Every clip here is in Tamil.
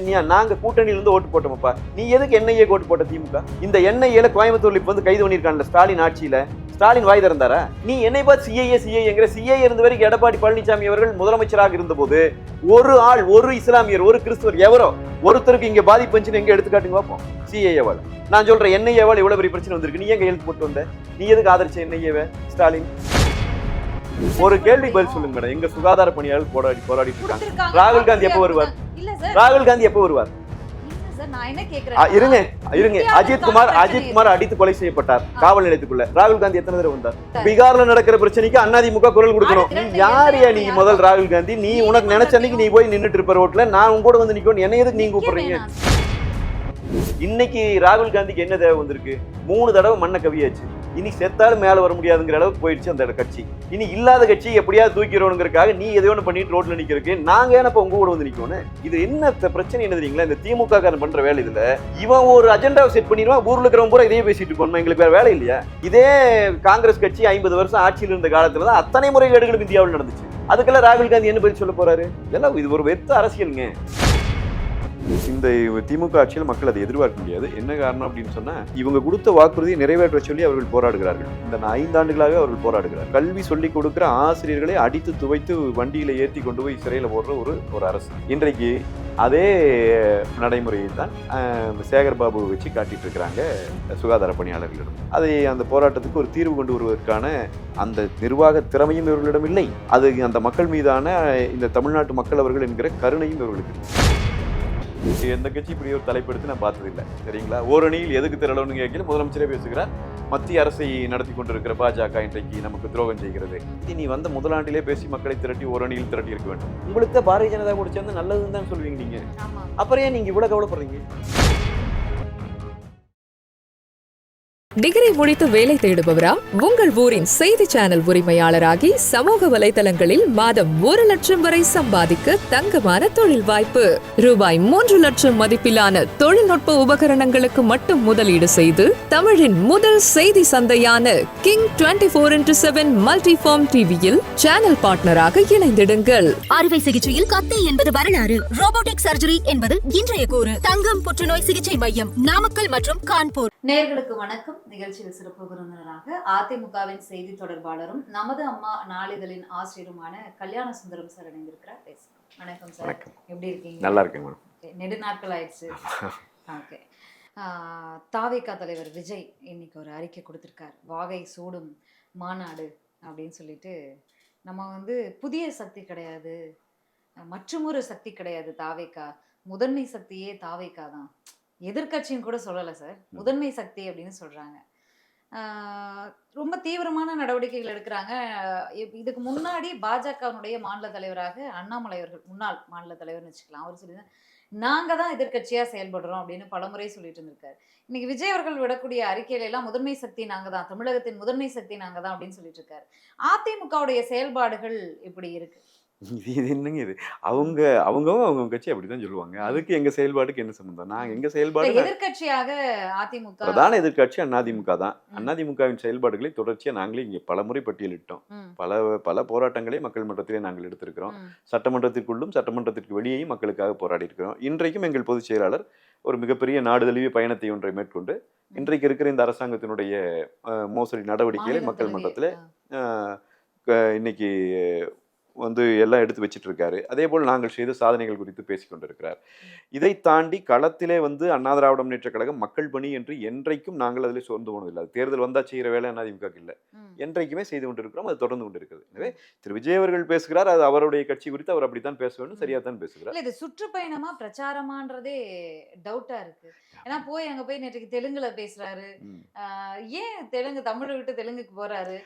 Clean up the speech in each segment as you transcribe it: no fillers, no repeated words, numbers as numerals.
சொன்னியா? நாங்க கூட்டணியில இருந்து ஓட்டு போட்டோமப்பா. நீ எதுக்கு என்ஐஏ ஓட்டு போட்ட திமுக? இந்த என்ஐஏல கோயம்புத்தூர்ல இப்ப வந்து கைது பண்ணிருக்கான்ல ஸ்டாலின் ஆட்சியில. ஸ்டாலின் வாய் திறந்தாரா? நீ என்னை பார்த்து சிஐஏங்கிற சிஐஏ இருந்த வரைக்கும் எடப்பாடி பழனிசாமி அவர்கள் முதலமைச்சராக இருந்தபோது ஒரு ஆள், ஒரு இஸ்லாமியர், ஒரு கிறிஸ்துவர் எவரோ ஒருத்தருக்கு இங்க பாதிப்புன்னு எங்க எடுத்துக்காட்டுங்க பார்ப்போம். சிஐஏவால் நான் சொல்றேன், என்ஐஏவால் இவ்வளவு பெரிய பிரச்சனை வந்திருக்கு. நீ எங்க எழுத்து போட்டு வந்த? நீ எதுக்கு ஆதரிச்ச என்ஐஏவை ஸ்டாலின்? ஒரு கேள்வி பதில் சொல்லுங்க மேடம். எங்க சுகாதார பணியாளர் போராடிட்டு இருக்காங்க. ராகுல் காந்தி எப்போ வருவார்? ராகுல் காந்தி எப்போ வருவார்? இருங்க. அஜித் குமார் அடித்து கொலை செய்யப்பட்டார் காவல் நிலையத்துக்குள்ள. ராகுல் காந்தி எத்தனை தடவை வந்தார்? பீகார்ல நடக்கிற பிரச்சனைக்கு அதிமுக குரல் கொடுக்கணும். நீ யாரியா? நீ முதல் ராகுல் காந்தி, நீ உனக்கு நினைச்ச அன்னைக்கு நீ போய் நின்னுட்டு இருப்ப ரோட்ல. நான் உங்க கூட வந்து நிக்கணும். என்ன எதுக்கு நீங்க கூப்பிடுறீங்க? இன்னைக்கு ராகுல் காந்திக்கு என்ன தேவை வந்திருக்கு? 3 தடவை மண்ணை கவியாச்சு. இனி செத்தாலும் மேல வர முடியாதுங்கிற அளவுக்கு போயிடுச்சு அந்த கட்சி. இனி இல்லாத கட்சி எப்படியாவது தூக்கிறோங்கிறதுக்காக நீ எதையோ ஒன்று பண்ணிட்டு ரோட்ல நிக்கிறதுக்கு நாங்க ஏன்னப்ப உங்க கூட வந்து நிக்கணும்? இது என்ன பிரச்சனை? என்ன தெரியுங்களா? இந்த திமுக காரன் பண்ற வேலை இதுல. இவன் ஒரு அஜெண்டாவை செட் பண்ணிடுவான். ஊர்ல இருக்கிறவங்க பூரா இதே பேசிட்டு இருக்கணும். எங்களுக்கு வேற வேலை இல்லையா? இதே காங்கிரஸ் கட்சி 50 வருஷம் ஆட்சியில் இருந்த காலத்துல தான் அத்தனை முறைகேடுகளும் இந்தியாவில் நடந்துச்சு. அதுக்கெல்லாம் ராகுல் காந்தி என்ன பதில் சொல்ல போறாரு? இதெல்லாம் இது ஒரு வெத்த அரசியலுங்க. இந்த திமுக ஆட்சியில் மக்கள் அதை எதிர்பார்க்க முடியாது. என்ன காரணம் அப்படின்னு சொன்னா, இவங்க கொடுத்த வாக்குறுதியை நிறைவேற்ற சொல்லி அவர்கள் போராடுகிறார்கள். இந்த 5 ஆண்டுகளாக அவர்கள் போராடுகிறார். கல்வி சொல்லிக் கொடுக்கிற ஆசிரியர்களை அடித்து துவைத்து வண்டியில ஏற்றி கொண்டு போய் சிறையில போடுற ஒரு அரசு. இன்றைக்கு அதே நடைமுறையை தான் சேகர்பாபு வச்சு காட்டிட்டு இருக்கிறாங்க சுகாதார பணியாளர்களிடம். அதை அந்த போராட்டத்துக்கு ஒரு தீர்வு கொண்டு வருவதற்கான அந்த நிர்வாக திறமையும் இவர்களிடம் இல்லை. அது அந்த மக்கள் மீதான இந்த தமிழ்நாட்டு மக்கள் அவர்கள் என்கிற கருணையும் இவர்களுக்கு. எந்த கட்சி இப்படி ஒரு தலைப்படுத்தி நான் பார்த்ததில்லை. சரிங்களா? ஓரணியில் எதுக்கு திரளணும்னு கேட்கல முதலமைச்சரே பேசுகிறார். மத்திய அரசை நடத்தி கொண்டிருக்கிற பாஜக இன்றைக்கு நமக்கு துரோகம் செய்கிறது. நீ வந்த முதலாண்டிலே பேசி மக்களை திரட்டி ஓரணியில் திரட்டி இருக்க வேண்டும். உங்களுக்கு பாரதிய ஜனதா கூட சேர்ந்து நல்லதுன்னு தான் சொல்லுவீங்க நீங்க. அப்புறம் ஏன் நீங்க இவ்வளவு கவலைப்படுறீங்க? டிகிரி முடித்து வேலை தேடுபவரா? உங்கள் ஊரின் செய்தி சேனல் உரிமையாளராகி சமூக வலைதளங்களில் மாதம் 1 லட்சம் வரை சம்பாதிக்க தங்கமான தொழில் வாய்ப்பு. ரூபாய் 3 லட்சம் மதிப்பிலான தொழில்நுட்ப உபகரணங்களுக்கு மட்டும் முதலீடு செய்து தமிழின் முதல் செய்தி சந்தையான கிங் 24x7 மல்டிஃபார்ம் டிவியில் சேனல் பார்ட்னராக இணைந்திடுங்கள். அறுவை சிகிச்சையில் கத்தி என்பது வரலாறு, ரோபோட்டிக் சர்ஜரி என்பது இன்றைய கூறு. தங்கம் புற்றுநோய் சிகிச்சை மையம் நாமக்கல் மற்றும் கான்பூர். நேயர்களுக்கு வணக்கம். நிகழ்ச்சியில் சிறப்பு விருந்தினராக அதிமுகவின் செய்தி தொடர்பாளரும் நமது அம்மா நாளிதழின் ஆசிரியருமான கல்யாண சுந்தரம் சார் இணைந்திருக்கிறார். பேசுகிறோம். வணக்கம் சார். எப்படி இருக்கீங்க? நல்லா இருக்கேன். நெடு நாட்கள் ஆயிடுச்சு. ஓகே. தாவேகா தலைவர் விஜய் இன்னைக்கு ஒரு அறிக்கை கொடுத்திருக்கார். வாகை சூடும் மாநாடு அப்படின்னு சொல்லிட்டு, நம்ம புதிய சக்தி கிடையாது, மற்றுமொரு சக்தி கிடையாது, தாவேகா முதன்மை சக்தியே தாவேகா தான். எதிர்கட்சின்னு கூட சொல்லலை சார், முதன்மை சக்தி அப்படின்னு சொல்றாங்க. ரொம்ப தீவிரமான நடவடிக்கைகள் எடுக்கிறாங்க. இதுக்கு முன்னாடி பாஜகவினுடைய மாநில தலைவராக அண்ணாமலை அவர்கள், முன்னாள் மாநில தலைவர்னு வச்சுக்கலாம், அவர் சொல்லி நாங்க தான் எதிர்கட்சியா செயல்படுறோம் அப்படின்னு பலமுறை சொல்லிட்டு இருந்திருக்காரு. இன்னைக்கு விஜய் அவர்கள் விடக்கூடிய அறிக்கையில எல்லாம் முதன்மை சக்தி நாங்க தான், தமிழகத்தின் முதன்மை சக்தி நாங்க தான் அப்படின்னு சொல்லிட்டு இருக்காரு. அதிமுகவுடைய செயல்பாடுகள் இப்படி இருக்கு. இது என்னங்க இது? அவங்க கட்சி அப்படிதான் சொல்லுவாங்க. அதுக்கு எங்க செயல்பாடுக்கு என்ன சம்பந்தம்? நாங்க எங்க செயல்பாடு எதிர்கட்சியாக அதிமுக, பிரதான எதிர்கட்சி அதிமுக தான். அதிமுகவின் செயல்பாடுகளை தொடர்ச்சியா நாங்களே இங்க பலமுறை பட்டியலிட்டோம். பல போராட்டங்களை மக்கள் மன்றத்திலே நாங்கள் எடுத்திருக்கிறோம். சட்டமன்றத்திற்குள்ளும் சட்டமன்றத்திற்கு வெளியேயும் மக்களுக்காக போராடி இருக்கிறோம். இன்றைக்கும் எங்கள் பொதுச் செயலாளர் ஒரு மிகப்பெரிய நாடு தழுவிய பயணத்தை ஒன்றை மேற்கொண்டு இன்றைக்கு இருக்கிற இந்த அரசாங்கத்தினுடைய மோசடி நடவடிக்கைகளை மக்கள் மன்றத்தில் இன்னைக்கு எல்லாம் எடுத்து வச்சிட்டு இருக்காரு. அதே போல் நாங்கள் செய்த சாதனைகள் குறித்து பேசிக்கொண்டிருக்கிறார். இதை தாண்டி களத்திலே அண்ணா திராவிட முன்னேற்ற கழகம் மக்கள் பணி என்று என்றைக்கும் நாங்கள் அதில் சோர்ந்து போனதில்லை. தேர்தல் வந்தா செய்கிற வேலை அதிமுக இல்லை, என்றைக்குமே செய்து கொண்டிருக்கிறோம். அது தொடர்ந்து கொண்டிருக்கிறது. எனவே திரு விஜய் அவர்கள் பேசுகிறார், அது அவருடைய கட்சி குறித்து அவர் அப்படித்தான் பேச வேண்டும், சரியா தான் பேசுகிறார். இது சுற்றுப்பயணமா பிரச்சாரமான்றதே டவுட்டா இருக்கு. ஏன்னா அங்க போய் நேற்றுக்கு தெலுங்குல பேசுறாரு. ஏன் தமிழை விட்டு தெலுங்குக்கு போறாரு?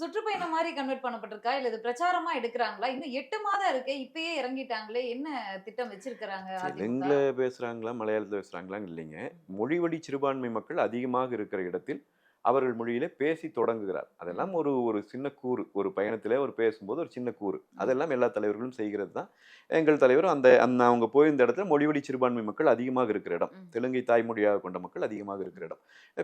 சுற்றுப்பயணம் மாதிரி கன்வெர்ட் பண்ணப்பட்டிருக்கா, இல்ல இது பிரச்சாரமா எடுக்கிறாங்களா? இன்னும் 8 மாதம் இருக்கு, இப்பயே இறங்கிட்டாங்களே, என்ன திட்டம் வச்சிருக்கிறாங்க? தெலுங்குல பேசுறாங்களா மலையாளத்துல பேசுறாங்களான்னு இல்லைங்க. மொழிவழி சிறுபான்மை மக்கள் அதிகமாக இருக்கிற இடத்தில் அவர்கள் மொழியிலே பேசி தொடங்குகிறார். அதெல்லாம் ஒரு சின்ன கூறு, ஒரு பயணத்திலே ஒரு பேசும்போது ஒரு சின்ன கூறு. அதெல்லாம் எல்லா தலைவர்களும் செய்கிறது தான். எங்கள் தலைவரும் அந்த அவங்க போயிருந்த இடத்துல மொழிவழி சிறுபான்மை மக்கள் அதிகமாக இருக்கிற இடம், தெலுங்கை தாய்மொழியாக கொண்ட மக்கள் அதிகமாக இருக்கிற இடம்.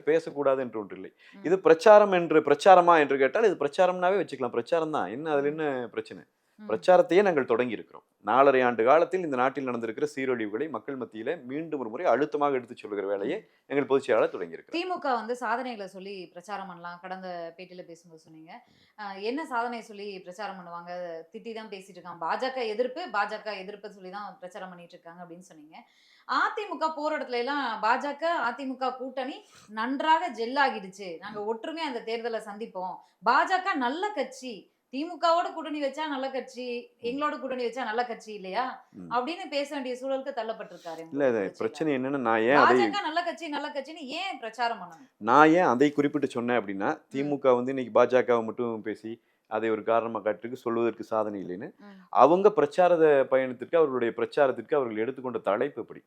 பேசக்கூடாது என்று ஒன்று இல்லை. இது பிரச்சாரமா என்று கேட்டால் இது பிரச்சாரம்னாவே வச்சுக்கலாம். பிரச்சாரம் தான், என்ன அதுல என்ன பிரச்சனை? பிரச்சாரத்தையே நாங்கள் தொடங்கி இருக்கிறோம். 4.5 ஆண்டு காலத்தில் இந்த நாட்டில் நடந்திருக்கிற சீரழிவுகளை மக்கள் மத்தியில மீண்டும் ஒரு முறை அழுத்தமாக எடுத்துச் சொல்லுகிற வேலையை எங்கள் பொதுச் செயலாளர் தொடங்கி இருக்கிறோம். திமுக வந்து சாதனைகளை சொல்லி பிரச்சாரம் பண்ணலாம். கடந்த பேட்டியில பேசும்போது சொன்னீங்க, என்ன சாதனை சொல்லி பிரச்சாரம் பண்ணுவாங்க, திட்டி தான் பேசிட்டு இருக்காங்க, பாஜக எதிர்ப்பு சொல்லி தான் பிரச்சாரம் பண்ணிட்டு இருக்காங்க அப்படின்னு சொன்னீங்க. அதிமுக போற இடத்துல எல்லாம் பாஜக அதிமுக கூட்டணி நன்றாக ஜெல்லாகிடுச்சு, நாங்க ஒற்றுமையா அந்த தேர்தலை சந்திப்போம், பாஜக நல்ல கட்சி, திமுகவோட கூட்டணி வச்சா நல்ல கட்சி, எங்களோட கூட்டணி வச்சா நல்ல கட்சி இல்லையா அப்படின்னு பேச வேண்டிய சூழலுக்கு தள்ளப்பட்டிருக்காரு. இல்ல பிரச்சனை என்னன்னா, பாஜக நல்ல கட்சின்னு ஏன் பிரச்சாரம் பண்ணணும்? நான் ஏன் அதை குறிப்பிட்டு சொன்னேன் அப்படின்னா, திமுக வந்து இன்னைக்கு பாஜகவை மட்டும் பேசி அதை ஒரு காரணமாக காட்டுக்கு சொல்வதற்கு சாதனை இல்லைன்னு அவங்க பிரச்சார பயணத்திற்கு அவர்களுடைய பிரச்சாரத்திற்கு அவர்கள் எடுத்துக்கொண்ட தலைப்பு இப்படி.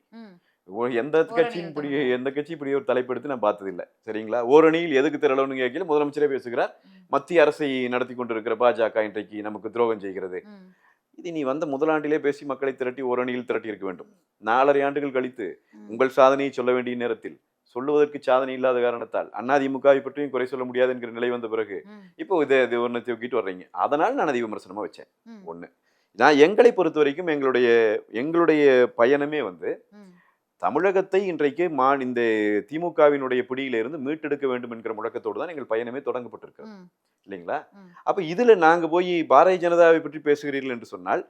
எந்த கட்சி இப்படி ஒரு தலைப்பு எடுத்து நான் பார்த்ததில்லை. சரிங்களா? ஓரணியில் எதுக்கு திரளணும்னு கேட்கல முதலமைச்சரே பேசுகிறார், மத்திய அரசை நடத்தி கொண்டிருக்கிற பாஜக இன்றைக்கு நமக்கு துரோகம் செய்கிறது. இது நீ வந்த முதலாண்டிலே பேசி மக்களை திரட்டி ஓரணியில் திரட்டி இருக்க வேண்டும். 4.5 ஆண்டுகள் கழித்து உங்கள் சாதனையை சொல்ல வேண்டிய நேரத்தில் சொல்லுவதற்கு சாதனை இல்லாத காரணத்தால் அதிமுகவை பற்றியும் குறை சொல்ல முடியாது என்கிற நிலை வந்த பிறகு இப்போ இது ஒன்று தூக்கிட்டு வர்றீங்க. அதனால் நான் அதை விமர்சனமா வச்சேன். ஒண்ணு, நான் எங்களை பொறுத்த வரைக்கும் எங்களுடைய பயணமே வந்து தமிழகத்தை இன்றைக்கு இந்த திமுகவினுடைய பிடியில இருந்து மீட்டெடுக்க வேண்டும் என்கிற முழக்கத்தோடு தான் எங்கள் பயணமே தொடங்கப்பட்டிருக்கு இல்லைங்களா? அப்ப இதுல நாங்க போய் பாரதிய ஜனதாவை பற்றி பேசுகிறீர்கள் என்று சொன்னால்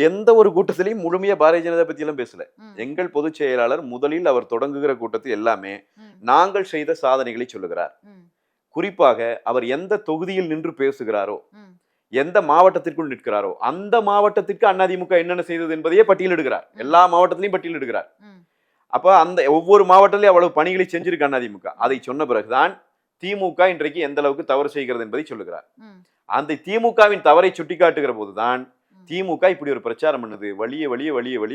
எந்த ஒரு கூட்டத்திலையும் முழுமையா பாரதிய ஜனதா பத்தி எல்லாம் பேசல. எங்கள் பொதுச் செயலாளர் முதலில் அவர் தொடங்குகிற கூட்டத்தில் எல்லாமே நாங்கள் செய்த சாதனைகளை சொல்லுகிறார். குறிப்பாக அவர் எந்த தொகுதியில் நின்று பேசுகிறாரோ, எந்த மாவட்டத்திற்குள் நிற்கிறாரோ அந்த மாவட்டத்திற்கு அதிமுக என்னென்ன செய்தது என்பதையே பட்டியலிடுகிறார். எல்லா மாவட்டத்திலையும் பட்டியலிடுகிறார். அப்ப அந்த ஒவ்வொரு மாவட்டத்திலையும் அவ்வளவு பணிகளை செஞ்சிருக்கு அதிமுக. அதை சொன்ன பிறகுதான் திமுக இன்றைக்கு எந்த அளவுக்கு தவறு செய்கிறது என்பதை சொல்லுகிறார். அந்த திமுகவின் தவறை சுட்டிக்காட்டுகிற போதுதான் திமுக இப்படி ஒரு பிரச்சாரம் பண்ணுது. வழியே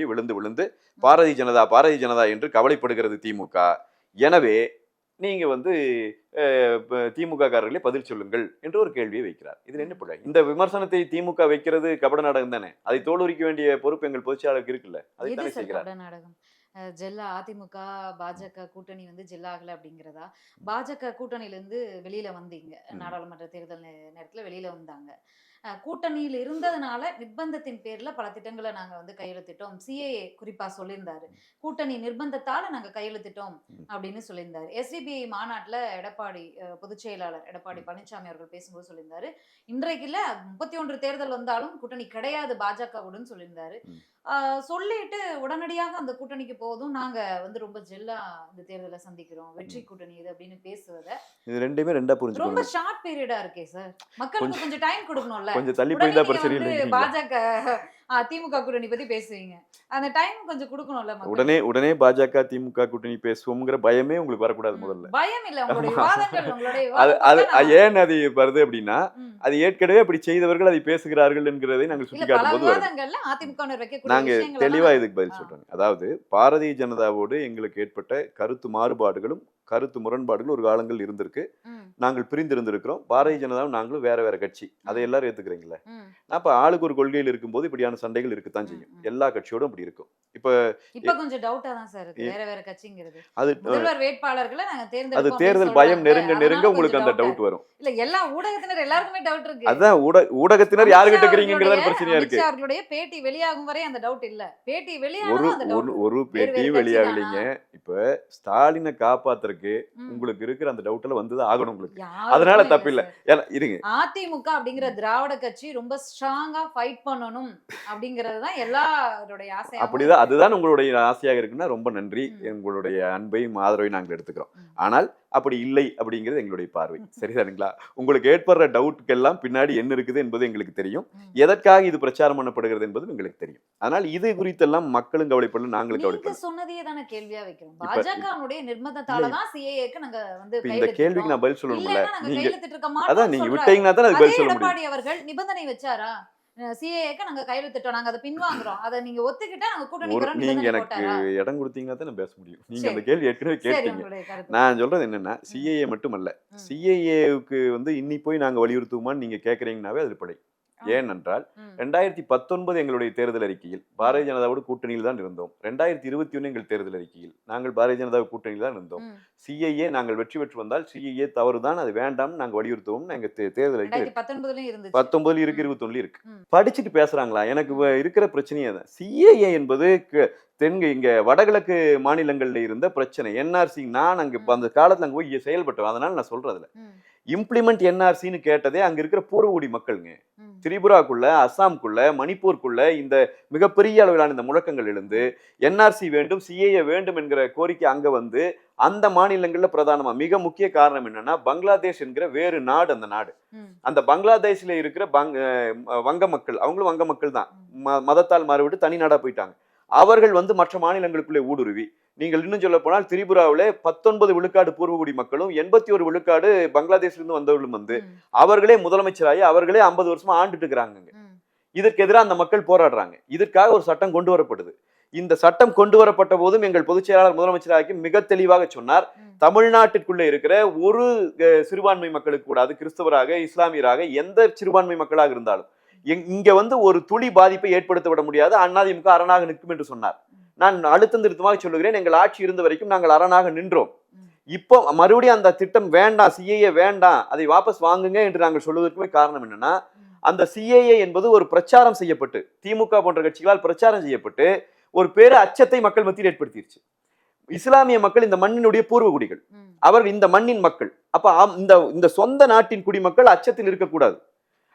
விழுந்து பாரதிய ஜனதா என்று கவலைப்படுகிறது திமுக. எனவே நீங்க வந்து திமுக காரர்களே பதில் சொல்லுங்கள் என்று ஒரு கேள்வியை வைக்கிறார். இதுல என்ன பிள்ளை? இந்த விமர்சனத்தை திமுக வைக்கிறது கபட நாடகம் தானே. அதை தோலுரிக்க வேண்டிய பொறுப்பு எங்கள் பொதுச்செயலாளருக்கு இருக்குல்ல. அதை செய்கிறார். ஜெல்லா அதிமுக பாஜக கூட்டணி வந்து ஜெல்லாகல அப்படிங்கிறதா? பாஜக கூட்டணியில இருந்து வெளியில வந்தீங்க, நாடாளுமன்ற தேர்தல் நேரத்துல வெளியில வந்தாங்க. கூட்டணியில் இருந்ததுனால நிர்பந்தத்தின் பேர்ல பல திட்டங்களை நாங்க வந்து கையெழுத்திட்டோம். சிஏஏ குறிப்பா சொல்லியிருந்தாரு, கூட்டணி நிர்பந்தத்தால நாங்க கையெழுத்திட்டோம் அப்படின்னு சொல்லியிருந்தாரு. SDPI மாநாட்டுல பொதுச் செயலாளர் எடப்பாடி பழனிசாமி அவர்கள் பேசும்போது சொல்லியிருந்தாரு, இன்றைக்கு இல்ல 31 தேர்தல் வந்தாலும் கூட்டணி கிடையாது பாஜகவுடன் சொல்லியிருந்தாரு. சொல்லிட்டு உடனடியாக அந்த கூட்டணிக்கு போதும், நாங்க வந்து ரொம்ப ஜெல்லா இந்த தேர்தலை சந்திக்கிறோம், வெற்றி கூட்டணி இது அப்படின்னு பேசுவத இது ரெண்டுமே ரெண்டா புரிஞ்சுக்கணும். ரொம்ப ஷார்ட் பீரியடா இருக்கே சார், மக்களுக்கு கொஞ்சம் டைம் கொடுக்கணும்ல. கொஞ்சம் தள்ளி போய் தான் பிரச்சனை இல்லை. பாஜக திமுக கூட்டணி பத்தி பேசுவீங்க, அந்த டைம் கொஞ்சம் கொடுக்கணும்ல. உடனே பாஜக திமுக கூட்டணி பேசுவோம்ங்கிற பயமே உங்களுக்கு வரக்கூடாது. முதல்ல பயம் இல்ல, உங்களுடைய விவாதங்கள் ஏன் அது வருது அப்படின்னா, அது ஏற்கனவே அப்படி செய்தவர்கள் அதை பேசுகிறார்கள் என்கிறதை நாங்கள் சுட்டிக்காட்டும் போது நாங்க தெளிவா இதுக்கு பதில் சொல்றோம். அதாவது பாரதிய ஜனதாவோடு எங்களுக்கு ஏற்பட்ட கருத்து மாறுபாடுகளும் கருத்து முரண்பாடுகள் ஒரு காலங்கள் இருந்திருக்கு. நாங்கள் பிரிந்திருந்திருக்கிறோம். பாரதிய ஜனதாவும் நாங்களும் வேற கட்சி, அதை எல்லாரும் ஏத்துக்கிறீங்களா? அப்ப ஆளுக்கு ஒரு கொள்கையில் இருக்கும்போது இப்படியான சண்டைகள் இருக்குத்தான் செய்யும். எல்லா கட்சியோடும் அப்படி இருக்கும். இப்ப கொஞ்சம் டவுட்டா தான் சார் இருக்கு, வேற கட்சிங்கிறது. முதல்வர் வேட்பாளர்களை நாங்க அது தேர்தல் பயம் நெருங்க உங்களுக்கு அந்த டவுட் வரும். இல்ல எல்லா ஊடகத்தினர் எல்லாருக்குமே டவுட் இருக்கு. அதான் ஊடகத்தினர் யாருகிட்ட இருக்கிறீங்கங்கறத பிரச்சனையா இருக்கு. அவர்களுடைய பேட்டி வெளியாகும் வரை அந்த டவுட் இல்ல. பேட்டி வெளியாகும் ஒரு பேட்டி வெளியாகலீங்க. இப்ப ஸ்டாலினை காப்பாத்துறதுக்கு உங்களுக்கு இருக்கிற அந்த டவுட்ல வந்து ஆகணும் உங்களுக்கு. அதனால தப்பு இல்ல. இருங்க, அதிமுக அப்படிங்கிற திராவிட கட்சி ரொம்ப ஸ்ட்ராங்கா ஃபைட் பண்ணணும் அப்படிங்கிறது தான் எல்லாரோட ஆசையா. அப்படிதான், அதுதான் உங்களுடைய ஆசையாக இருக்குன்னா ரொம்ப நன்றி. உங்களுடைய அன்பையும் ஆதரவையும் நாங்கள் எடுத்துக்கிறோம். ஆனால் அப்படி இல்லை அப்படிங்கிறது எங்களுடைய பார்வை. சரிதானுங்களா? உங்களுக்கு ஏற்படுற டவுட்டுக்கெல்லாம் பின்னாடி என்ன இருக்குது என்பது எங்களுக்கு தெரியும். எதற்காக இது பிரச்சாரம் பண்ணப்படுகிறது என்பதும் எங்களுக்கு தெரியும். அதனால் இது குறித்தெல்லாம் மக்களும் கவலைப்படல, நாங்களும் கவலைப்படல. சொன்னதே தானே கேள்வியா வைக்கிறோம். பாஜகவுடைய நிர்பந்தத்தால தான் சிஏஏக்கு நாங்க வந்து இந்த கேள்விக்கு நான் பதில் சொல்லணும்ல. நீங்க அதான் நீங்க விட்டீங்கன்னா தான் அது பதில் சொல்ல முடியும். எடப்பாடி அவர்கள் நிபந்தனை வச்சாரா? சிஏஏக்கு நாங்க கையெழுத்திட்டோம், நாங்க அதை பின்வாங்குறோம், அதை நீங்க ஒத்துக்கிட்டா நாங்க கூட்டணி. நீங்க எனக்கு இடம் கொடுத்தீங்கன்னா தான் நான் பேச முடியும். நீங்க அந்த கேள்வி ஏற்கனவே கேட்டீங்க. நான் சொல்றது என்னன்னா, சிஏஏ மட்டுமல்ல, சிஏஏவுக்கு வந்து இன்னி போய் நாங்க வலியுறுத்துவோமான்னு நீங்க கேக்குறீங்கன்னாவே அது படை. ஏனென்றால் 2019 எங்களுடைய தேர்தல் அறிக்கையில் பாரதிய ஜனதாவோடு கூட்டணியில் தான் இருந்தோம். 2021 எங்கள் தேர்தல் அறிக்கையில் நாங்கள் பாரதிய ஜனதா கூட்டணியில் தான் இருந்தோம். சிஐஏ நாங்கள் வெற்றி பெற்று வந்தால் சிஐஏ தவறுதான், அது வேண்டாம் நாங்க வலியுறுத்துவோம். எங்க தேர்தல் அறிக்கை 19 இருக்கு, 21 இருக்கு. படிச்சுட்டு பேசுறாங்களா? எனக்கு இருக்கிற பிரச்சனையே தான். சிஏஏ என்பது இங்க வடகிழக்கு மாநிலங்கள்ல இருந்த பிரச்சனை. என்ஆர்சி நான் அங்க அந்த காலத்துல அங்க போய் செயல்பட்டோம். அதனால நான் சொல்றதுல இம்ப்ளிமெண்ட் என்ஆர்சின்னு கேட்டதே அங்க இருக்கிற பூர்வகுடி மக்களுங்க. திரிபுராக்குள்ள, அஸ்ஸாமுக்குள்ள, மணிப்பூருக்குள்ள இந்த மிகப்பெரிய அளவிலான இந்த முழக்கங்கள் எழுந்து என்ஆர்சி வேண்டும், சிஏஏ வேண்டும் என்கிற கோரிக்கை அங்க வந்து அந்த மாநிலங்கள்ல பிரதானமா மிக முக்கிய காரணம் என்னன்னா பங்களாதேஷ் என்கிற வேறு நாடு. அந்த பங்களாதேஷ்ல இருக்கிற வங்க மக்கள், அவங்களும் வங்க மக்கள் தான், மதத்தால் மாறிவிட்டு தனி நாடா போயிட்டாங்க. அவர்கள் வந்து மற்ற மாநிலங்களுக்குள்ளே ஊடுருவி, நீங்கள் இன்னும் சொல்ல போனால் திரிபுராவில 19 விழுக்காடு பூர்வகுடி மக்களும் 81 விழுக்காடு பங்களாதேஷ்ல இருந்து வந்தவர்களும் வந்து அவர்களே முதலமைச்சராகி அவர்களே 50 வருஷமா ஆண்டுட்டு இருக்கிறாங்க. இதற்கு எதிராக அந்த மக்கள் போராடுறாங்க. இதற்காக ஒரு சட்டம் கொண்டு வரப்படுது. இந்த சட்டம் கொண்டு வரப்பட்ட போதும் எங்கள் பொதுச் செயலாளர் முதலமைச்சராகி மிக தெளிவாக சொன்னார், தமிழ்நாட்டிற்குள்ளே இருக்கிற ஒரு சிறுபான்மை மக்களுக்கு கூடாது, கிறிஸ்தவராக, இஸ்லாமியராக, எந்த சிறுபான்மை மக்களாக இருந்தாலும் இங்க வந்து ஒரு துளி பாதிப்பை ஏற்படுத்த விட முடியாது, அதிமுக அரணாக நிற்கும் என்று சொன்னார். நான் அழுத்தம் திருத்தமாக சொல்லுகிறேன், எங்கள் ஆட்சி இருந்த வரைக்கும் நாங்கள் அரணாக நின்றோம். இப்போ மறுபடியும் அந்த திட்டம் வேண்டாம், சிஏஏ வேண்டாம், அதை வாபஸ் வாங்குங்க என்று நாங்கள் சொல்வதற்குமே காரணம் என்னன்னா, அந்த சிஏஏ என்பது ஒரு பிரச்சாரம் செய்யப்பட்டு, திமுக போன்ற கட்சிகளால் பிரச்சாரம் செய்யப்பட்டு ஒரு பேரு அச்சத்தை மக்கள் மத்தியில் ஏற்படுத்திடுச்சு. இஸ்லாமிய மக்கள் இந்த மண்ணினுடைய பூர்வ குடிகள், அவர்கள் இந்த மண்ணின் மக்கள். அப்ப இந்த சொந்த நாட்டின் குடிமக்கள் அச்சத்தில் இருக்கக்கூடாது.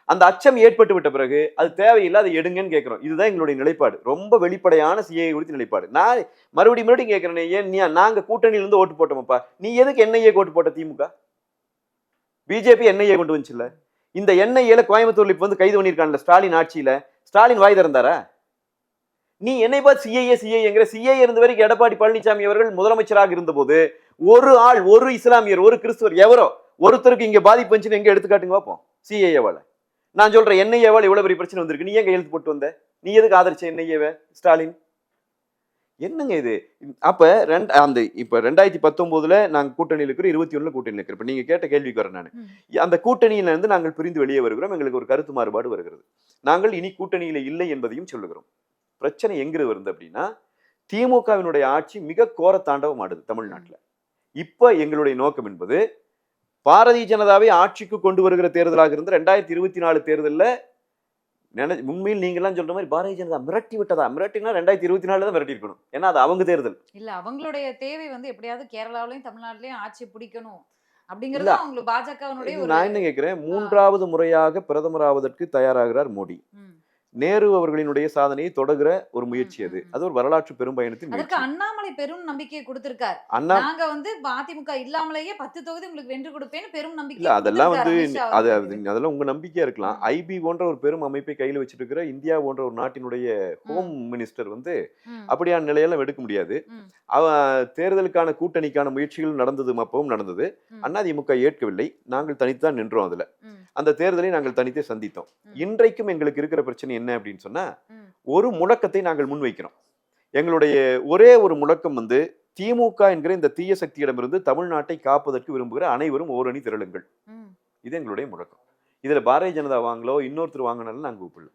அந்த அச்சம் ஏற்பட்டு விட்ட பிறகு அது தேவையில்லை, அதை எடுங்கன்னு கேட்கிறோம். இதுதான் எங்களுடைய நிலைப்பாடு, ரொம்ப வெளிப்படையான சிஏஏ குறித்த நிலைப்பாடு. நான் மறுபடியும் கேட்கிறேன், ஏன் நாங்க கூட்டணியில இருந்து ஓட்டு போட்டோமப்பா, நீ எதுக்கு என்ஐஏ ஓட்டு போட்ட? திமுக பிஜேபி என்ஐஏ கொண்டு வந்துச்சுல்ல. இந்த என்ஐஏல கோயம்புத்தூர்ல இப்ப வந்து கைது பண்ணிருக்கான்ல ஸ்டாலின் ஆட்சியில, ஸ்டாலின் வாய் திறந்தாரா? நீ என்னை பார்த்து சிஏஏங்கிற சிஏஏ இருந்த வரைக்கும் எடப்பாடி பழனிசாமி அவர்கள் முதலமைச்சராக இருந்த போது ஒரு ஆள், ஒரு இஸ்லாமியர், ஒரு கிறிஸ்துவர், எவரோ ஒருத்தருக்கு இங்க பாதிப்பு வந்துச்சுன்னு எங்க எடுத்துக்காட்டுங்க பார்ப்போம். சிஏஏவால நான் சொல்றேன், என்ஐஏவால இவ்வளவு பெரிய பிரச்சனை வந்திருக்கு, நீ எங்க எழுத்து போட்டு வந்த? நீ எதுக்கு ஆதரிச்ச என்ஐஏவை ஸ்டாலின்? என்னங்க இது? அப்ப இப்ப 2019 நாங்க கூட்டணியில் இருக்கிறோம், 21 கூட்டணியில் இருக்கிறோம். இப்ப நீங்க கேட்ட கேள்விக்கு வரேன் நான். அந்த கூட்டணியில இருந்து நாங்கள் பிரிந்து வெளியே வருகிறோம். எங்களுக்கு ஒரு கருத்து மாறுபாடு வருகிறது. நாங்கள் இனி கூட்டணியில இல்லை என்பதையும் சொல்லுகிறோம். பிரச்சனை எங்க வருது அப்படின்னா, திமுகவினுடைய ஆட்சி மிக கோர தாண்டவம் ஆடுது தமிழ்நாட்டுல. இப்ப எங்களுடைய நோக்கம் என்பது பாரதிய ஜனதாவை ஆட்சிக்கு கொண்டு வருகிற தேர்தலாக இருந்த 2024 தேர்தலில் உண்மையில் நீங்க எல்லாம் சொல்ற மாதிரி பாரதிய ஜனதா மிரட்டி விட்டதா? மிரட்டினா 2024 தான் மிரட்டி இருக்கணும். ஏன்னா அது அவங்க தேர்தல் இல்ல. அவங்களுடைய தேவை வந்து எப்படியாவது கேரளாவிலையும் தமிழ்நாட்டிலையும் ஆட்சி பிடிக்கணும் அப்படிங்கிறது அவங்களுக்கு பாஜகவினுடைய. நான் என்ன கேட்கிறேன், 3வது முறையாக பிரதமர் ஆவதற்கு தயாராகிறார் மோடி. நேரு அவர்களினுடைய சாதனையை தொடங்குற ஒரு முயற்சி அது. அது ஒரு வரலாற்று பெரும் பயணத்தின் அதற்கு அண்ணாமலை பெரும் நம்பிக்கையை கொடுத்திருக்கார். நாங்க வந்து அதிமுக இல்லாமலேயே 10 தொகுதி உங்களுக்கு வென்று கொடுப்பேன்னு பெரும் நம்பிக்கை. இல்ல அதெல்லாம் வந்து அதெல்லாம் உங்க நம்பிக்கையா இருக்கலாம். ஐபி போன்ற ஒரு பெரும் அமைப்பை கையில் வச்சிட்டு இருக்கிற இந்தியா போன்ற ஒரு நாட்டினுடைய ஹோம் மினிஸ்டர் வந்து அப்படியான நிலையெல்லாம் எடுக்க முடியாது. தேர்தலுக்கான கூட்டணிக்கான முயற்சிகள் நடந்தது, அப்பவும் நடந்தது. அதிமுக ஏற்கவில்லை, நாங்கள் தனித்துதான் நின்றோம். அதுல அந்த தேர்தலை நாங்கள் தனித்தே சந்தித்தோம். இன்றைக்கும் எங்களுக்கு இருக்கிற பிரச்சனை என்ன அப்படின்னு சொன்னா, ஒரு முழக்கத்தை நாங்கள் முன்வைக்கிறோம். எங்களுடைய ஒரே ஒரு முழக்கம் வந்து, திமுக என்கிற இந்த தீய சக்தியிடமிருந்து தமிழ்நாட்டை காப்பதற்கு விரும்புகிற அனைவரும் ஓரணி திரளுங்கள். இது எங்களுடைய முழக்கம். இதுல பாரதிய ஜனதா வாங்கலோ இன்னொருத்தர் வாங்கினாலும் நாங்க கூப்பிடல.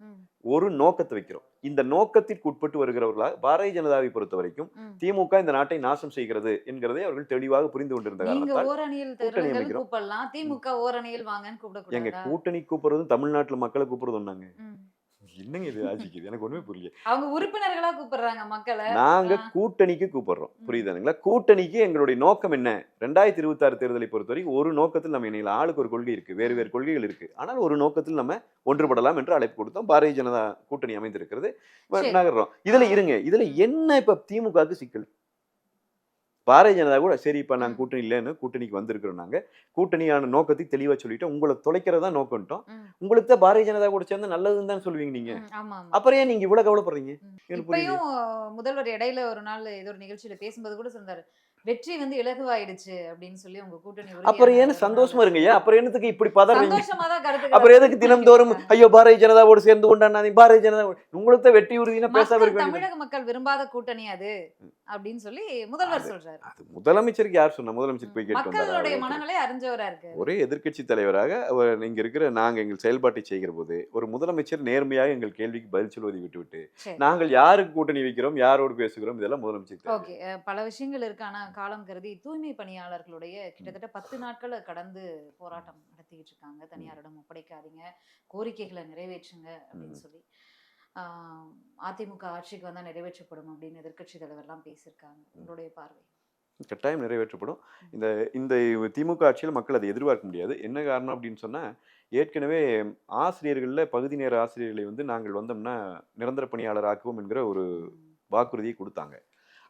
ஒரு நோக்கத்தை வைக்கிறோம். இந்த நோக்கத்திற்கு உட்பட்டு வருகிறவர்களாக பாரதிய ஜனதாவை பொறுத்த வரைக்கும் திமுக இந்த நாட்டை நாசம் செய்கிறது என்கிறதை அவர்கள் தெளிவாக புரிந்து கொண்டிருந்த காரணத்தால் திமுக ஓரணியில் வாங்கன்னு கூப்பிட. எங்க கூட்டணி கூப்பிடுறதும் தமிழ்நாட்டுல மக்களை கூப்பிடுறது ஒண்ணாங்க. என்னங்க இது ஆசிக்குது? எனக்கு ஒண்ணுமே புரியல. அவங்க உறுப்பினர்களா கூப்பிடுறாங்க மக்களை. நாங்க கூட்டணிக்கு கூப்பிடுறோம், புரியுதுங்களா? கூட்டணிக்கு எங்களுடைய நோக்கம் என்ன? 2026 தேர்தலை பொறுத்தவரைக்கும் ஒரு நோக்கத்தில் நம்ம இணையில. ஆளுக்கு ஒரு கொள்கை இருக்கு, வேறு வேறு கொள்கைகள் இருக்கு. ஆனால் ஒரு நோக்கத்தில் நம்ம ஒன்றுபடலாம் என்று அழைப்பு கொடுத்தோம். பாரதிய ஜனதா கூட்டணி அமைந்திருக்கிறது, நகர்றோம். இதுல இருங்க, இதுல என்ன இப்ப திமுகவுக்கு சிக்கல்? பாரதிய ஜனதா கூட சரி இப்ப நாங்க கூட்டணி இல்லைன்னு கூட்டணிக்கு வந்திருக்கிறோம். நாங்க கூட்டணியான நோக்கத்தை தெளிவா சொல்லிட்டோம். உங்களை தொலைக்கிறதா நோக்கம்ட்டோம். உங்களுக்கு தான் பாரதிய ஜனதா கூட சேர்ந்து நல்லதுன்னு தான் சொல்லுவீங்க நீங்க. அப்புறம் ஏன் நீங்க இவ்வளவு கவலைப்படுறீங்க? இப்பயும் முதல்வர் இடையில ஒரு நாள் ஏதோ ஒரு நிகழ்ச்சியில பேசும்போது கூட சொன்னாரு, வெற்றி வந்து இலகுவாயிடுச்சு அப்படின்னு சொல்லி உங்க கூட்டணி அப்புறம் ஏன்னு சந்தோஷமா இருங்க, ஏன் அப்புறம் என்னத்துக்கு இப்படி பதறீங்க? சந்தோஷமா தான் அப்புறம் எதுக்கு தினம்தோறும் ஐயோ பாரதிய ஜனதாவோடு சேர்ந்து கொண்டாடி பாரதிய ஜனதா உங்களுக்கு வெற்றி உறுதினா பேசாம இருக்க வேண்டியது. தமிழக மக்கள் விரும்பாத கூட்டணி அது அப்படின்னு சொல்லி முதல்வர் சொல்றாரு. அது முதலமைச்சருக்கு யார் சொன்னா? முதலமைச்சர் போய் கேட்டு மக்களுடைய வந்தாரா? மனங்களை அறிஞ்சவரா இருக்கு. ஒரே எதிர்க்கட்சி தலைவராக அவர் இங்க இருக்கிற நாங்க எங்கள் செயல்பாட்டை செய்கிற போது ஒரு முதலமைச்சர் நேர்மையாக எங்கள் கேள்விக்கு பதில் சொல்வதை விட்டுவிட்டு சரி. நாங்கள் யாருக்கு கூட்டணி வைக்கிறோம், யாரோடு பேசுகிறோம், இதெல்லாம் முதலமைச்சர் ஓகே, பல விஷயங்கள் இருக்கு. ஆனா காலம் கருதி தூய்மை பணியாளர்களுடைய கிட்டத்தட்ட 10 நாட்களை கடந்து போராட்டம் நடத்திக்கிட்டு இருக்காங்க. தனியாரிடம் ஒப்படைக்காதீங்க, கோரிக்கைகளை நிறைவேற்றுங்க அப்படின்னு சொல்லி. அதிமுக ஆட்சிக்கு வந்தா நிறைவேற்றப்படும் அப்படின்னு எதிர்க்கட்சி தலைவர்லாம் பேசியிருக்காங்க. உங்களுடைய பார்வை? கட்டாயம் நிறைவேற்றப்படும். இந்த இந்த திமுக ஆட்சியில் மக்கள் அதை எதிர்பார்க்க முடியாது. என்ன காரணம் அப்படின்னு சொன்னா, ஏற்கனவே ஆசிரியர்களில் பகுதி நேர ஆசிரியர்களை வந்து நாங்கள் வந்தோம்னா நிரந்தர பணியாளர் ஆக்குவோம் என்கிற ஒரு வாக்குறுதியை கொடுத்தாங்க.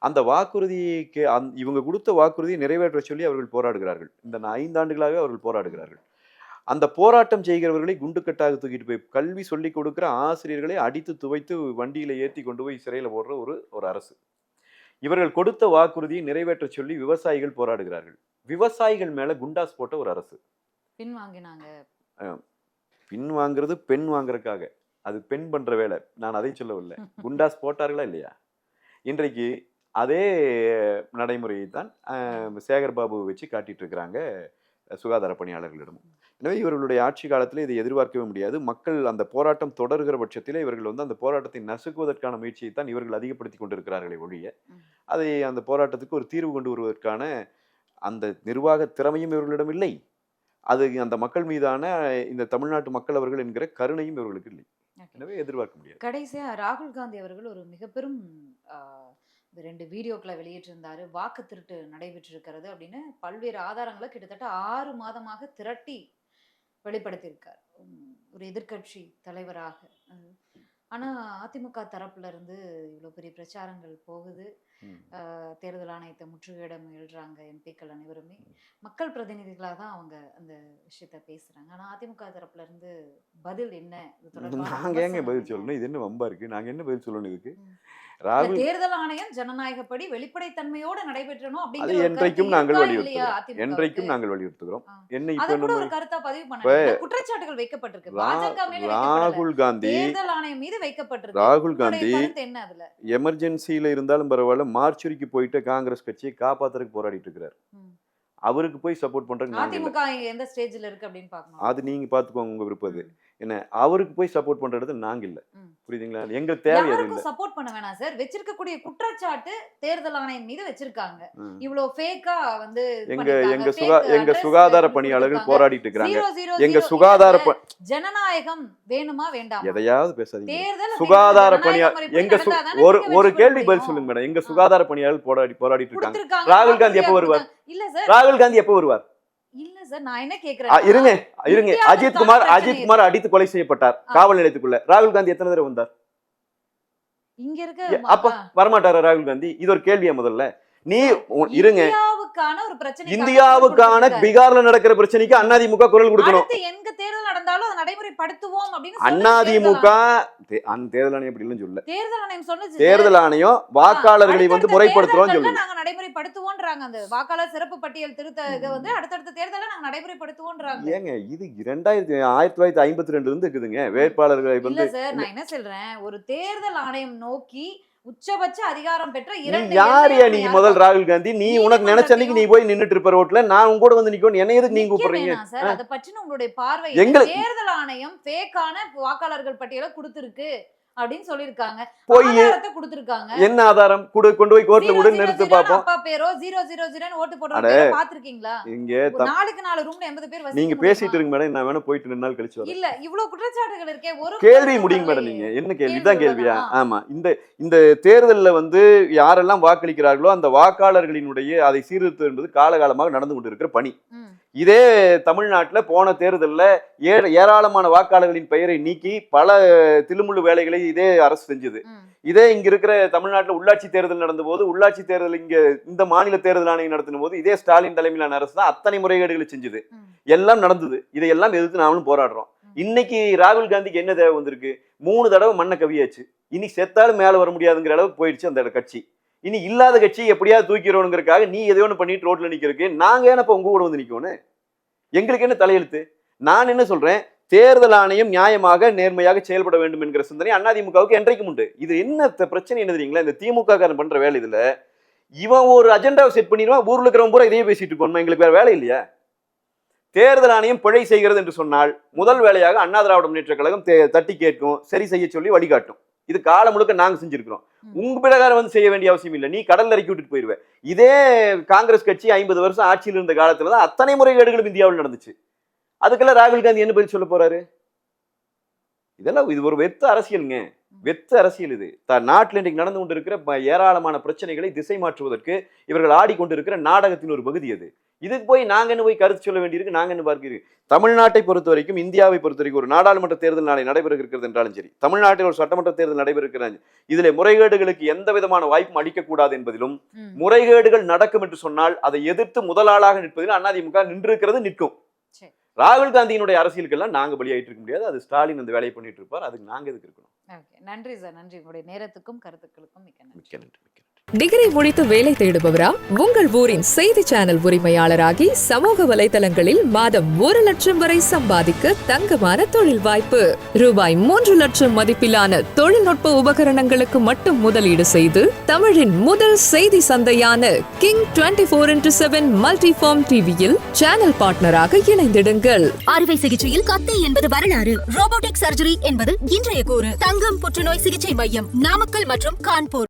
அந்த வாக்குறுதிக்கு இவங்க கொடுத்த வாக்குறுதியை நிறைவேற்ற சொல்லி அவர்கள் போராடுகிறார்கள். இந்த 5 ஆண்டுகளாகவே அவர்கள் போராடுகிறார்கள். அந்த போராட்டம் செய்கிறவர்களை குண்டுக்கட்டாக தூக்கிட்டு போய் கல்வி சொல்லிக் கொடுக்கிற ஆசிரியர்களை அடித்து துவைத்து வண்டியில ஏற்றி கொண்டு போய் சிறையில் போடுற ஒரு அரசு. இவர்கள் கொடுத்த வாக்குறுதியை நிறைவேற்ற சொல்லி விவசாயிகள் போராடுகிறார்கள். விவசாயிகள் மேல குண்டாஸ் போட்ட ஒரு அரசு. பின்வாங்கினாங்க. பின் வாங்குறது பெண் வாங்குறதுக்காக, அது பெண் பண்ற வேலை. நான் அதை சொல்லவில்லை. குண்டாஸ் போட்டார்களா இல்லையா? இன்றைக்கு அதே நடைமுறையை தான் சேகர்பாபு வச்சு காட்டிட்டு இருக்கிறாங்க சுகாதார பணியாளர்களிடம். எனவே இவர்களுடைய ஆட்சி காலத்தில் இதை எதிர்பார்க்கவே முடியாது. மக்கள் அந்த போராட்டம் தொடர்கிற பட்சத்திலே இவர்கள் வந்து அந்த போராட்டத்தை நசுக்குவதற்கான முயற்சியை தான் இவர்கள் அதிகப்படுத்தி கொண்டிருக்கிறார்களே ஒழிய அதை அந்த போராட்டத்துக்கு ஒரு தீர்வு கொண்டு வருவதற்கான அந்த நிர்வாக திறமையும் இவர்களிடம் இல்லை. அது அந்த மக்கள் மீதான இந்த தமிழ்நாட்டு மக்கள் அவர்கள் என்கிற கருணையும் இவர்களுக்கு இல்லை. எனவே எதிர்பார்க்க முடியாது. கடைசியா ராகுல் காந்தி அவர்கள் ஒரு மிக பெரும் 2 வீடியோக்களை வெளியிட்டிருந்தாரு. வாக்கு திருட்டு நடைபெற்றிருக்கிறது அப்படின்னு பல்வேறு ஆதாரங்களை கிட்டத்தட்ட 6 மாதமாக திரட்டி வெளிப்படுத்தியிருக்கார் ஒரு எதிர்க்கட்சி தலைவராக. ஆனா அதிமுக தரப்புல இருந்து இவ்வளவு பெரிய பிரச்சாரங்கள் போகுது. தேர்தல் ஆணையத்தை முற்றுகையிட முயல்றாங்க எம்பிக்கள் அனைவருமே. மக்கள் பிரதிநிதிகளாக தான் அவங்க அந்த விஷயத்த பேசுறாங்க. ஆனா அதிமுக தரப்புல இருந்து பதில் என்ன? நாங்க ஏங்க பதில் சொல்லணும்? இது என்ன வம்பா இருக்கு? நாங்க என்ன பதில் சொல்லணும் இதுக்கு? தேர்தல் ஆணையம் ஜனநாயகப்படி வெளிப்படைத்தன்மையோடு நடைபெற்றணும் அப்படிங்கிறது என்றைக்கும் நாங்கள் வலியுறுத்துகிறோம். என்றைக்கும் நாங்கள் வலியுறுத்துகிறோம். என்ன இப்ப கூட ஒரு கருத்தா பதிவு பண்ணாங்க. குற்றச்சாட்டுகள் வைக்கப்பட்டிருக்கு. பாஜக மேல ராகுல் காந்தி தேர்தல் ஆணையம் மீது வைக்கப்பட்டிருக்கு. ராகுல் காந்தி என்ன அதுல எமர்ஜென்சில இருந்தாலும் பரவாயில்ல, மார்ச்சுரிக்கு போயிட்டு காங்கிரஸ் கட்சியை காப்பாத்துறதுக்கு போராடிட்டு இருக்கிறார். அவருக்கு போய் சப்போர்ட் பண்றது அதிமுக எந்த ஸ்டேஜ்ல இருக்கு அப்படின்னு பார்க்கணும். அது நீங்க பாத்துக்கோங்க, உங்க விருப்பது. என்ன அவருக்கு போய் சப்போர்ட் பண்றது நாங்க இல்ல. புரியுதுங்களா? எங்களுக்கு தேவை அது இல்ல. சப்போர்ட் பண்ண வேணாம் சார். வெச்சிருக்கக்கூடிய குற்றச்சாட்டு தேர்தல் ஆணையம் மீது வெச்சிருக்காங்க. இவ்வளவு ஃபேக்கா வந்து எங்க சுகாதார பணியாளர்கள் போராடிட்டு இருக்காங்க. எங்க சுகாதார ஜனநாயகம் வேணுமா வேண்டாம்? எதையாவது பேசாதீங்க. சுகாதார பணியாளர் எங்க ஒரு கேள்வி பதில் சொல்லுங்க மேடம். எங்க சுகாதார பணியாளர்கள் போராடிட்டு இருக்காங்க. ராகுல் காந்தி எப்ப வருவார்? இல்ல சார், ராகுல் காந்தி எப்ப வருவார்? இல்ல சார், நான் என்ன கேக்குறேன், இருங்க. அஜித் குமார் அடித்து கொலை செய்யப்பட்டார் காவல் நிலையத்துக்குள்ள. ராகுல் காந்தி எத்தனை தடவை வந்தார்? இங்க இருக்க அப்ப வரமாட்டாரா ராகுல் காந்தி? இது ஒரு கேள்வியா? முதல்ல நீ இருங்க. இந்தியாவுக்கான பீகார்ல நடக்கிற பிரச்சனைக்கு அதிமுக குரல் கொடுக்கணும். எங்க தேர்தல் நடந்தாலும் அதை நடைமுறைப்படுத்துவோம் அப்படின்னு அதிமுக தேர்தல் ஆணையம் அப்படி இல்லைன்னு சொல்ல. தேர்தல் ஆணையம் சொன்னது தேர்தல் ஆணையம் வாக்காளர்களை வந்து முறைப்படுத்துறோம் சொல்லி நாங்க நடைமுறைப்படுத்துவோம்ன்றாங்க. அந்த வாக்காளர் சிறப்பு பட்டியல் திருத்த வந்து அடுத்தடுத்த தேர்தலை நாங்க நடைமுறைப்படுத்துவோம்ன்றாங்க. ஏங்க இது 1952 இருந்து இருக்குதுங்க வேட்பாளர்களை வந்து. இல்ல சார், நான் என்ன சொல்றேன், ஒரு தேர்தல் ஆணையம் நோக்கி உச்சபட்ச அதிகாரம் பெற்ற நீ முதல் ராகுல் காந்தி, நீ உனக்கு நினைச்ச அன்னைக்கு நீ போய் நின்னுட்டு இருப்ப ரோட்ல, நான் உங்க கூட வந்து நிக்கணும். என்ன எதுக்கு நீங்க கூப்பிடுறீங்க சார்? அத பற்றின உங்களுடைய பார்வை? தேர்தல் ஆணையம் ஃபேக்கான வாக்காளர்கள் பட்டியலை கொடுத்திருக்கு அப்படின்னு சொல்லிருக்காங்க. ஆதாரத்தை கொடுத்திருக்காங்க. என்ன ஆதாரம்? கொண்டு போய் கோர்ட்ல கூட நிறுத்து பாப்போம். அப்பா பேரோ 000 னு ஓட்டு போடுறவங்க பாத்துர்க்கீங்களா? இங்க 4 ரூம்ல 80 பேர் வசிக்க. நீங்க பேசிட்டு இருங்க மேடம், நான் வேணா போயிட்டு 2 நாள் கழிச்சு வரேன். இல்ல இவ்ளோ குற்றச்சாட்டுகள் இருக்கே, ஒரு கேள்வி முடிங்க மேடம். நீங்க என்ன கேள்வி? இதான் கேள்வியா? ஆமா. இந்த தேர்தல்ல வந்து யாரெல்லாம் வாக்களிக்கிறார்களோ அந்த வாக்காளர்களினுடைய அதை சீர்திருத்தம் என்பது காலகாலமாக நடந்து கொண்டிருக்கிற பணி. இதே தமிழ்நாட்டுல போன தேர்தல்ல ஏராளமான வாக்காளர்களின் பெயரை நீக்கி பல தில்லுமுள்ளு வேலைகளை இதே அரசு செஞ்சது. இதே இங்க இருக்கிற தமிழ்நாட்டுல உள்ளாட்சி தேர்தல் நடந்த போது, உள்ளாட்சி தேர்தல் இங்க இந்த மாநில தேர்தல் ஆணையம் நடத்தின போது இதே ஸ்டாலின் தலைமையிலான அரசு தான் அத்தனை முறைகேடுகளை செஞ்சது. எல்லாம் நடந்தது. இதையெல்லாம் எதிர்த்து நாமளும் போராடுறோம். இன்னைக்கு ராகுல் காந்திக்கு என்ன தேவை வந்திருக்கு? 3 தடவை மண்ணை கவியாச்சு. இனி செத்தாலும் மேல வர முடியாதுங்கிற அளவுக்கு போயிடுச்சு அந்த கட்சி. இனி இல்லாத கட்சி எப்படியாவது தூக்கிறோங்கிறதுக்காக நீ எதையோ ஒன்று பண்ணிட்டு ரோட்ல நிக்கிறதுக்கு நாங்க ஏன்னப்ப உங்க கூட வந்து நிக்கணும்? எங்களுக்கு என்ன தலையெழுத்து? நான் என்ன சொல்றேன், தேர்தல் ஆணையம் நியாயமாக நேர்மையாக செயல்பட வேண்டும் என்கிற சிந்தனை அதிமுகவுக்கு என்றைக்கும் உண்டு. இது என்ன பிரச்சனை என்ன தெரியுங்களா? இந்த திமுக காரன் பண்ற வேலை இதுல, இவன் ஒரு அஜெண்டாவை செட் பண்ணிடுவான், ஊர்ல இருக்கிறவங்க பூரா இதையே பேசிட்டு இருக்கணும். எங்களுக்கு வேற வேலை இல்லையா? தேர்தல் ஆணையம் பிழை செய்கிறது என்று சொன்னால் முதல் வேலையாக அண்ணா திராவிட முன்னேற்ற கழகம் தட்டி கேட்கும், சரி செய்ய சொல்லி வழிகாட்டும். இது காலம் முழுக்க நாங்க செஞ்சிருக்கிறோம். உங்க பிரகாரம் வந்து செய்ய வேண்டிய அவசியம் இல்லை. நீ கடல்ல இறக்கி விட்டுட்டு போயிருவேன். இதே காங்கிரஸ் கட்சி 50 வருஷம் ஆட்சியில் இருந்த காலத்துல தான் அத்தனை முறைகேடுகளும் இந்தியாவில் நடந்துச்சு. அதுக்கெல்லாம் ராகுல் காந்தி என்ன பதில் சொல்ல போறாரு? இதெல்லாம் இது ஒரு வெத்த அரசியலுங்க, வெத்த அரசியல். இது நாட்டில் இன்றைக்கு நடந்து கொண்டிருக்கிற ஏராளமான பிரச்சனைகளை திசை மாற்றுவதற்கு இவர்கள் ஆடிக்கொண்டிருக்கிற நாடகத்தின் ஒரு பகுதி அது. இதுக்கு போய் நாங்க என்ன போய் கருத்து சொல்ல வேண்டியிருக்கு? நாங்க என்ன பார்க்கிறீங்க? தமிழ்நாட்டை பொறுத்த வரைக்கும், இந்தியாவை பொறுத்த வரைக்கும் ஒரு நாடாளுமன்ற தேர்தல் நாளை நடைபெற இருக்கிறது என்றாலும் சரி, தமிழ்நாட்டில் ஒரு சட்டமன்ற தேர்தல் நடைபெறுகிறது, இதுல முறைகேடுகளுக்கு எந்த விதமான வாய்ப்பும் அளிக்கக்கூடாது என்பதிலும், முறைகேடுகள் நடக்கும் என்று சொன்னால் அதை எதிர்த்து முதலாளாக நிற்பதில் அதிமுக நின்றிருக்கிறது, நிற்கும். ராகுல் காந்தியினுடைய அரசியலுக்கெல்லாம் நாங்க பலியாயிட்டு இருக்க முடியாது. அது ஸ்டாலின் அந்த வேலையை பண்ணிட்டு இருப்பார். அதுக்கு நாங்க எதுக்கு இருக்கணும்? நன்றி சார், நன்றி. உங்களுடைய நேரத்துக்கும் கருத்துக்களுக்கும் மிக்க நன்றி. டிகிரி முடித்து வேலை தேடுபவரா? உங்கள் ஊரின் செய்தி சேனல் உரிமையாளராகி சமூக வலைதளங்களில் மாதம் 1 லட்சம் வரை சம்பாதிக்க தங்கமான தொழில் வாய்ப்பு. ரூபாய் 3 லட்சம் மதிப்பிலான தொழில்நுட்ப உபகரணங்களுக்கு மட்டும் முதலீடு செய்து தமிழின் முதல் செய்தி சந்தையான கிங் 24x7 மல்டிஃபார்ம் டிவியில் சேனல் பார்ட்னராக இணைந்திடுங்கள். அறுவை சிகிச்சையில் கத்தை என்பது வரலாறு, ரோபோட்டிக் சர்ஜரி என்பது இன்றைய கூறு. தங்கம் புற்றுநோய் சிகிச்சை மையம், நாமக்கல் மற்றும் கான்பூர்.